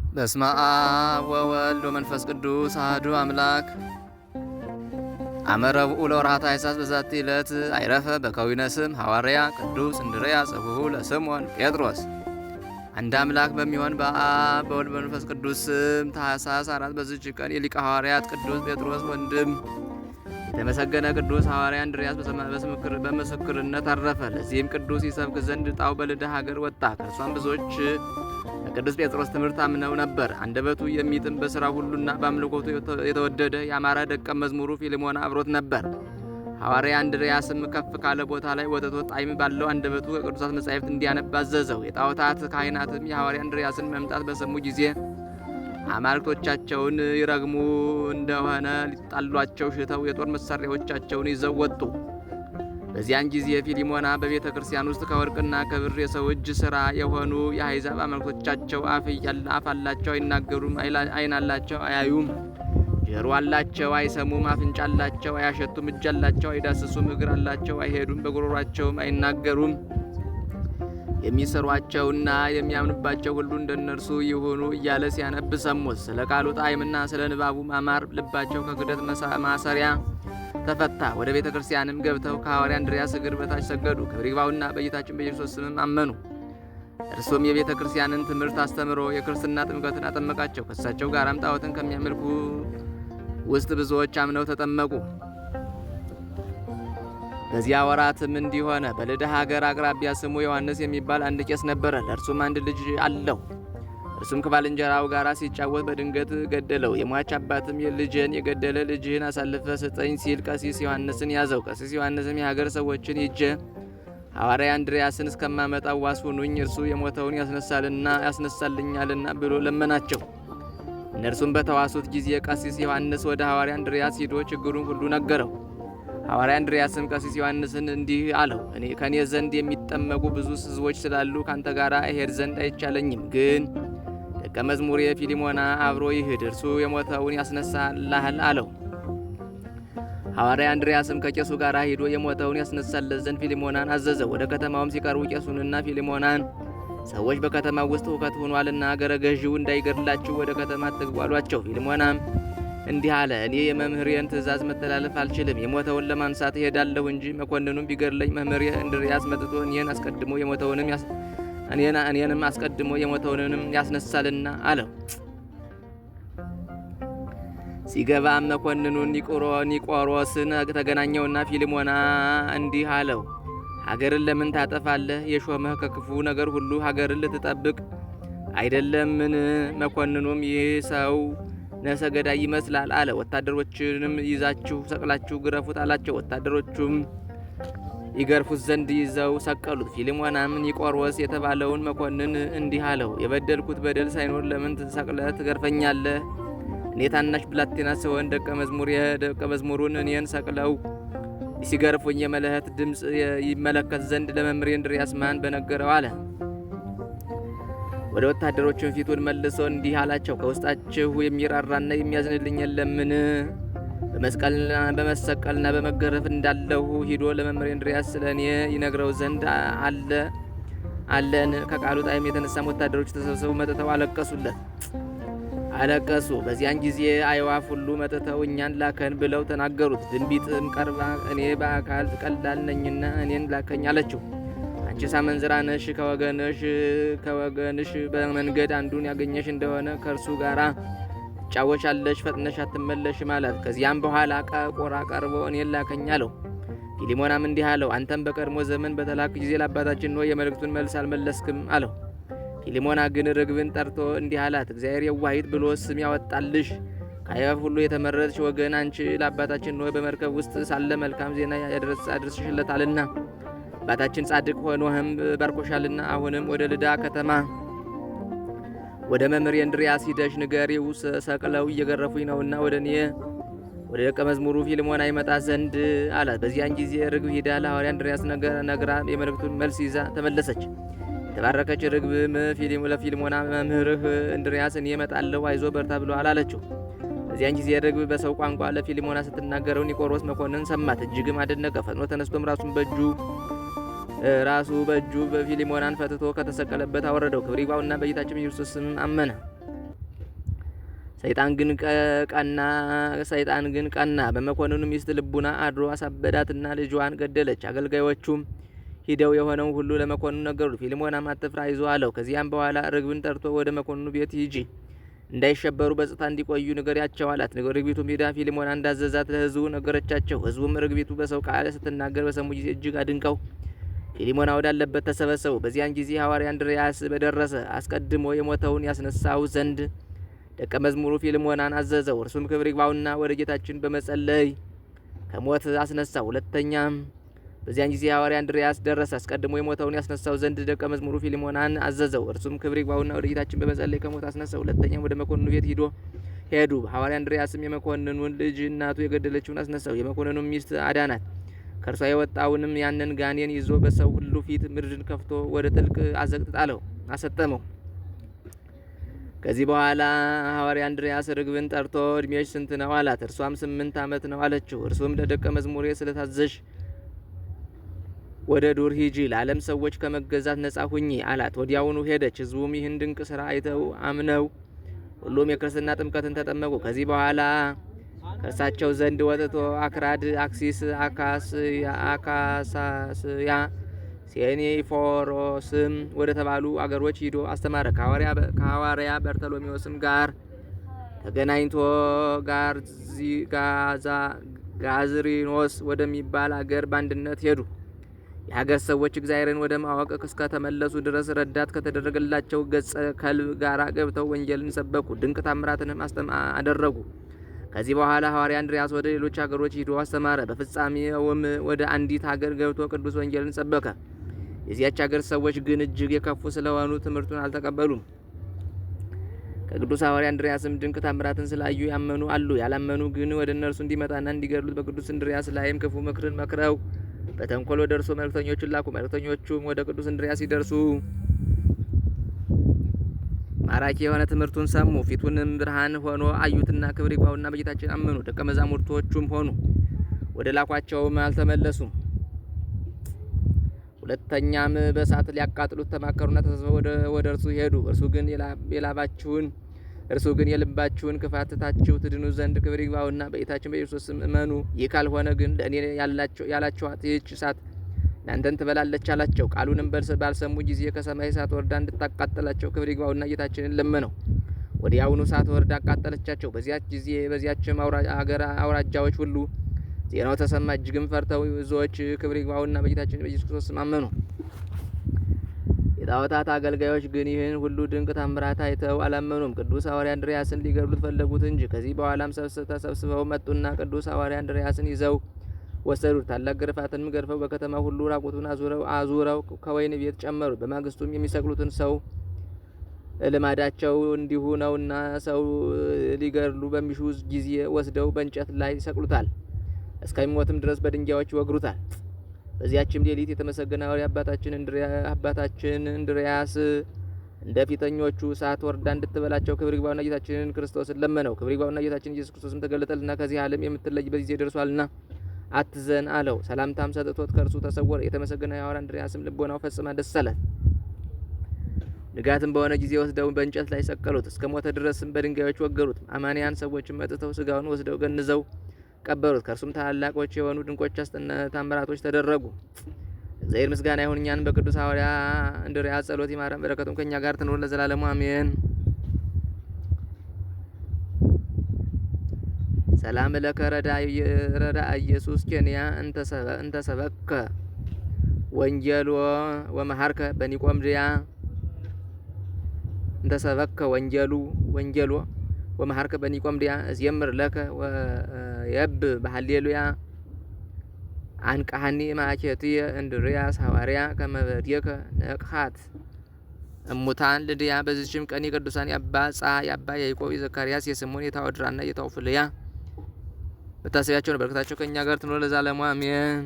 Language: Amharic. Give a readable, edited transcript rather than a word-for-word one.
በስመ አብ ወወልድ ወመንፈስ ቅዱስ አሐዱ አምላክ። አመ ረቡዕ ለወርኃ ታኅሣሥ በዛቲ ዕለት አይረፈ በከዊነ ስም ሐዋርያ ቅዱስ እንድርያስ እቡሁ ለስምዖን ጴጥሮስ። አንድ አምላክ በሚሆን በአብ በወልድ በመንፈስ ቅዱስ ስም ታኅሣሥ 4 በዚች ቀን የሊቀ ሐዋርያት ቅዱስ ጴጥሮስ ወንድም የተመሰገነ ቅዱስ ሐዋርያ እንድርያስ በምስክርነት አረፈ። ለዚህም ቅዱስ ይሰብክ ዘንድ ዕጣው በልዳ ሀገር ወጣ። ከእርሷም ብዙዎች በቅዱስ ጴጥሮስ ትምህርት አምነው ነበር። አንደበቱ የሚጥም በሥራ ሁሉና በአምልኮቱ የተወደደ ያማረ ደቀ መዝሙሩ ፊልሞና አብሮት ነበር። ሐዋርያ እንድርያስም ከፍ ካለ ቦታ ላይ ወጥቶ ጣዕም ባለው አንደበቱ ከቅዱሳት መጻሕፍት እንዲያነብ አዘዘው። የጣዖታት ካህናትም የሐዋርያ እንድርያስን መምጣት በሰሙ ጊዜ አማልክቶቻቸውን ይረግሙ እንደሆነ ሊጣሏቸው ሽተው የጦር መሳሪያዎቻቸውን ይዘው ወጡ። በዚያን ጊዜ ፊልሞና በቤተ ክርስቲያን ውስጥ ከወርቅና ከብር የሰው እጅ ሥራ የሆኑ የአሕዛብ አማልክቶቻቸው አፍ አላቸው፣ አይናገሩም፣ ዓይን አላቸው፣ አያዩም፣ ጆሮ አላቸው፣ አይሰሙም፣ አፍንጫ አላቸው፣ አያሸቱም፣ እጅ አላቸው፣ አይዳስሱም፣ እግር አላቸው፣ አይሄዱም፣ በጉሮሯቸውም አይናገሩም፣ የሚሰሯቸውና የሚያምኑባቸው ሁሉ እንደነርሱ ይሁኑ እያለ ሲያነብ ሰሙት። ስለ ቃሉ ጣዕምና ስለ ንባቡ ማማር ልባቸው ከክደት ማሰሪያ ተፈታ። ወደ ቤተ ክርስቲያንም ገብተው ከሐዋርያ እንድርያስ እግር በታች ሰገዱ። ክብር ይግባውና በጌታችን በኢየሱስ ስምም አመኑ። እርሱም የቤተ ክርስቲያንን ትምህርት አስተምሮ የክርስትና ጥምቀትን አጠመቃቸው። ከእሳቸው ጋራም ጣዖትን ከሚያመልኩ ውስጥ ብዙዎች አምነው ተጠመቁ። በዚያ ወራትም እንዲህ ሆነ። በልዳ ሀገር አቅራቢያ ስሙ ዮሐንስ የሚባል አንድ ቄስ ነበረ። ለእርሱም አንድ ልጅ አለው። እርሱም ከባልንጀራው ጋር ሲጫወት በድንገት ገደለው። የሟች አባትም ልጅህን የገደለ ልጅህን አሳልፈ ስጠኝ ሲል ቀሲስ ዮሐንስን ያዘው። ቀሲስ ዮሐንስም የሀገር ሰዎችን ሂጄ ሐዋርያ እንድርያስን እስከማመጣው ዋስ ሁኑኝ፣ እርሱ የሞተውን ያስነሳልኛልና ብሎ ለመናቸው። እነርሱም በተዋሱት ጊዜ ቀሲስ ዮሐንስ ወደ ሐዋርያ እንድርያስ ሂዶ ችግሩን ሁሉ ነገረው። ሐዋርያ እንድርያስም ቀሲስ ዮሐንስን እንዲህ አለው፣ ከኔ ዘንድ የሚጠመቁ ብዙ ሕዝቦች ስላሉ ካንተ ጋር እሄድ ዘንድ አይቻለኝም። ግን ደቀ መዝሙር ፊልሞና አብሮ ይሂድ፣ እርሱ የሞተውን ያስነሳልሃል አለው። ሐዋርያ እንድርያስም ከቄሱ ጋር ሂዶ የሞተውን ያስነሳለት ዘንድ ፊልሞናን አዘዘው። ወደ ከተማውም ሲቀርቡ ቄሱንና ፊልሞናን ሰዎች በከተማው ውስጥ ሁከት ሆኗልና አገረ ገዢው እንዳይገድላችሁ ወደ ከተማ አትግቡ አሏቸው። ፊልሞናም እንዲህ አለ፣ እኔ የመምህሬን ትእዛዝ መተላለፍ አልችልም። የሞተውን ለማንሳት እሄዳለሁ እንጂ መኮንኑም ቢገድለኝ መምህሬ እንድርያስ መጥቶ እኔንም አስቀድሞ የሞተውንም ያስነሳልና አለው። ሲገባም መኮንኑን ኒቆሮስን ተገናኘውና ፊልሞና እንዲህ አለው፣ ሀገርን ለምን ታጠፋለህ? የሾመህ ከክፉ ነገር ሁሉ ሀገርን ልትጠብቅ አይደለምን? መኮንኑም ይህ ሰው ነፍሰ ገዳይ ይመስላል አለ። ወታደሮችንም ይዛችሁ ሰቅላችሁ ግረፉት አላቸው። ወታደሮቹም ይገርፉት ዘንድ ይዘው ሰቀሉት። ፊልሞናም ኒቆሮስ የተባለውን መኮንን እንዲህ አለው፣ የበደልኩት በደል ሳይኖር ለምን ሰቅለህ ትገርፈኛለህ? እኔ ታናሽ ብላቴና ስሆን ደቀ መዝሙሩን እኔን ሰቅለው ሲገርፉኝ የመለኸት ድምፅ ይመለከት ዘንድ ለመምህሬ እንድርያስ ማን በነገረው አለ። ወደ ወታደሮቹን ፊቱን መልሶ እንዲህ አላቸው፣ ከውስጣችሁ የሚራራና የሚያዝንልኝ የለምን? በመሰቀልና በመገረፍ እንዳለሁ ሂዶ ለመምህሬ እንድርያስ ስለ እኔ ይነግረው ዘንድ አለን። ከቃሉ ጣዕም የተነሳም ወታደሮች ተሰብስበው መጥተው አለቀሱ። በዚያን ጊዜ አዕዋፍ ሁሉ መጥተው እኛን ላከን ብለው ተናገሩት። ድንቢጥም ቀርባ እኔ በአካል ቀላል ነኝና እኔን ላከኝ አለችው። አንቺ ሳመንዝራ ነሽ፣ ከወገንሽ በመንገድ አንዱን ያገኘሽ እንደሆነ ከእርሱ ጋር ትጫወቻለሽ፣ ፈጥነሽ አትመለሽም አላት። ከዚያም በኋላ ቆራ ቀርቦ እኔን ላከኝ አለው። ፊልሞናም እንዲህ አለው፣ አንተም በቀድሞ ዘመን በተላክ ጊዜ ለአባታችን ኖህ የመልእክቱን መልስ አልመለስክም አለው። ፊልሞና ግን ርግብን ጠርቶ እንዲህ አላት፣ እግዚአብሔር የዋሂት ብሎ ስም ያወጣልሽ ከአዕዋፍ ሁሉ የተመረጥሽ ወገን አንቺ ለአባታችን ኖህ በመርከብ ውስጥ ሳለ መልካም ዜና ያደርስሽለታልና አባታችን ጻድቅ ሆኖህም ባርኮሻልና አሁንም ወደ ልዳ ከተማ ወደ መምህሬ እንድርያስ ሂደሽ ንገሪው፣ ሰቅለው እየገረፉኝ ነውና ወደ ደቀ መዝሙሩ ፊልሞና ይመጣ ዘንድ አላት። በዚያን ጊዜ ርግብ ሂዳ ለሐዋርያ እንድርያስ ነግራ የመልእክቱን መልስ ይዛ ተመለሰች። የተባረከች ርግብም ለፊልሞና መምህርህ እንድርያስ እኔ እመጣለሁ፣ አይዞ በርታ ብሎአል አለችው። በዚያን ጊዜ ርግብ በሰው ቋንቋ ለፊልሞና ስትናገረው ኒቆሮስ መኮንን ሰማት፣ እጅግም አደነቀ። ፈጥኖ ተነስቶም ራሱ በእጁ በፊልሞናን ፈትቶ ከተሰቀለበት አወረደው። ክብር ይግባውና በጌታችን ኢየሱስ ስም አመነ። ሰይጣን ግን ቀና። በመኮንኑ ሚስት ልቡና አድሮ አሳበዳትና ልጇን ገደለች። አገልጋዮቹም ሂደው የሆነውን ሁሉ ለመኮንኑ ነገሩት። ፊልሞናም አትፍራ፣ አይዞህ አለው። ከዚያም በኋላ ርግብን ጠርቶ ወደ መኮንኑ ቤት ሂጂ፣ እንዳይሸበሩ በጽታ እንዲቆዩ ንገሪያቸው አላት። ርግቢቱም ሂዳ ፊልሞና እንዳዘዛት ለሕዝቡ ነገረቻቸው። ሕዝቡም ርግቢቱ በሰው ቃል ስትናገር በሰሙ ጊዜ እጅግ አድንቀው ፊልሞና ወዳለበት ተሰበሰቡ። በዚያን ጊዜ ሐዋርያ እንድርያስ በደረሰ አስቀድሞ የሞተውን ያስነሳው ዘንድ ደቀ መዝሙሩ ፊልሞናን አዘዘው። እርሱም ክብር ይግባውና ወደ ጌታችን በመጸለይ ከሞት አስነሳው። ሁለተኛም በዚያን ጊዜ ሐዋርያ እንድርያስ ደረሰ። አስቀድሞ የሞተውን ያስነሳው ዘንድ ደቀ መዝሙሩ ፊልሞናን አዘዘው። እርሱም ክብር ይግባውና ወደ ጌታችን በመጸለይ ከሞት አስነሳው። ሁለተኛም ወደ መኮንኑ ቤት ሄዱ። ሐዋርያ እንድርያስም የመኮንኑን ልጅ እናቱ የገደለችውን አስነሳው። የመኮንኑን ሚስት አዳናት። ከእርሷ የወጣውንም ያንን ጋኔን ይዞ በሰው ሁሉ ፊት ምድርን ከፍቶ ወደ ጥልቅ አዘቅት ጣለው፣ አሰጠመው። ከዚህ በኋላ ሐዋርያ እንድርያስ ርግብን ጠርቶ እድሜሽ ስንት ነው አላት። እርሷም 8 ዓመት ነው አለችው። እርሱም ለደቀ መዝሙሬ ስለታዘሽ ወደ ዱር ሂጂ፣ ለዓለም ሰዎች ከመገዛት ነጻ ሁኚ አላት። ወዲያውኑ ሄደች። ሕዝቡም ይህን ድንቅ ስራ አይተው አምነው ሁሉም የክርስትና ጥምቀትን ተጠመቁ። ከዚህ በኋላ ከእርሳቸው ዘንድ ወጥቶ አክራድ፣ አክሲስ፣ አካሳስያ፣ ሴኔፎሮስም ወደ ተባሉ አገሮች ሂዶ አስተማረ። ከሐዋርያ በርተሎሜዎስም ጋር ተገናኝቶ ጋዝሪኖስ ወደሚባል አገር በአንድነት ሄዱ። የሀገር ሰዎች እግዚአብሔርን ወደ ማወቅ እስከተመለሱ ድረስ ረዳት ከተደረገላቸው ገጸ ከልብ ጋር ገብተው ወንጌልን ሰበኩ። ድንቅ ታምራትንም አደረጉ። ከዚህ በኋላ ሐዋርያ እንድርያስ ወደ ሌሎች ሀገሮች ሂዶ አስተማረ። በፍጻሜውም ወደ አንዲት ሀገር ገብቶ ቅዱስ ወንጌልን ሰበከ። የዚያች ሀገር ሰዎች ግን እጅግ የከፉ ስለሆኑ ትምህርቱን አልተቀበሉም። ከቅዱስ ሐዋርያ እንድርያስም ድንቅ ታምራትን ስላዩ ያመኑ አሉ። ያላመኑ ግን ወደ እነርሱ እንዲመጣና እንዲገድሉት በቅዱስ እንድርያስ ላይም ክፉ ምክርን መክረው በተንኮል ወደ እርሱ መልእክተኞችን ላኩ። መልእክተኞቹም ወደ ቅዱስ እንድርያስ ሲደርሱ ማራኪ የሆነ ትምህርቱን ሰሙ። ፊቱንም ብርሃን ሆኖ አዩትና ክብር ይግባውና በጌታችን አመኑ። ደቀ መዛሙርቶቹም ሆኑ ወደ ላኳቸውም አልተመለሱም። ሁለተኛም በእሳት ሊያቃጥሉት ተማከሩና ተሰብስበው ወደ እርሱ ሄዱ። እርሱ ግን የልባችሁን ክፋት ትታችሁ ትድኑ ዘንድ ክብር ይግባውና በጌታችን በኢየሱስ ስም እመኑ። ይህ ካልሆነ ግን ለእኔ ያላችኋት ይህች እሳት እናንተን ትበላለች አላቸው። ቃሉንም ባልሰሙ ጊዜ ከሰማይ እሳት ወርዳ እንድታቃጠላቸው ክብር ይግባውና ጌታችንን ለመነው። ወዲያውኑ እሳት ወርዳ አቃጠለቻቸው። በዚያችም አውራጃዎች ሁሉ ዜናው ተሰማ። እጅግም ፈርተው ብዙዎች ክብር ይግባውና በጌታችን በኢየሱስ ክርስቶስ ስም አመኑ። የጣዖታት አገልጋዮች ግን ይህን ሁሉ ድንቅ ታምራት አይተው አላመኑም። ቅዱስ ሐዋርያ እንድርያስን ሊገድሉት ፈለጉት እንጂ። ከዚህ በኋላም ተሰብስበው መጡና ቅዱስ ሐዋርያ እንድርያስን ይዘው ወሰዱት። ታላቅ ግርፋትንም ገርፈው በከተማ ሁሉ ራቁቱን አዙረው ከወይን ቤት ጨመሩት። በማግስቱም የሚሰቅሉትን ሰው ልማዳቸው እንዲሁ ነውና ሰው ሊገድሉ በሚሹ ጊዜ ወስደው በእንጨት ላይ ይሰቅሉታል። እስከሚሞትም ድረስ በድንጋዮች ይወግሩታል። በዚያችም ሌሊት የተመሰገነ ሐዋርያ አባታችን እንድርያስ እንደ ፊተኞቹ እሳት ወርዳ እንድትበላቸው ክብር ይግባውና ጌታችንን ክርስቶስን ለመነው። ክብር ይግባውና ጌታችን ኢየሱስ ክርስቶስም ተገለጠልና ከዚህ ዓለም የምትለይበት ጊዜ ደርሷልና አትዘን አለው። ሰላምታም ሰጥቶት ከእርሱ ተሰወረ። የተመሰገነ ሐዋርያ እንድርያስም ልቦናው ፈጽማ ደስ አላት። ንጋትም በሆነ ጊዜ ወስደው በእንጨት ላይ ሰቀሉት። እስከ ሞተ ድረስም በድንጋዮች ወገሩት። አማንያን ሰዎችም መጥተው ስጋውን ወስደው ገንዘው ቀበሩት። ከእርሱም ታላላቆች የሆኑ ድንቆች ታምራቶች ተደረጉ። እግዚአብሔር ምስጋና ይሁን። እኛን በቅዱስ ሐዋርያ እንድርያስ ጸሎት ይማረን፣ በረከቱም ከእኛ ጋር ትኑር ለዘላለሙ አሜን። ሰላም ለከ ረዳ ኢየሱስ ኬንያ እንተሰበከ ወንጌሎ ወመሃርከ በኒቆምድያ እንተሰበከ ወንጌሎ ወመሃርከ በኒቆምድያ እዝየምር ለከ ወየብ በሃሌሉያ አንቃሃኒ ማኬትየ እንድርያስ ሐዋርያ ከመበድየከ ነቅሃት እሙታን ልድያ። በዚችም ቀን የቅዱሳን የአባ ጻ የአባ ያዕቆብ የዘካርያስ የስምዖን የታወድራና የታውፍልያ መታሰቢያቸው ነው። በረከታቸው ከእኛ ጋር ትኖር ለዘላለሙ አሜን።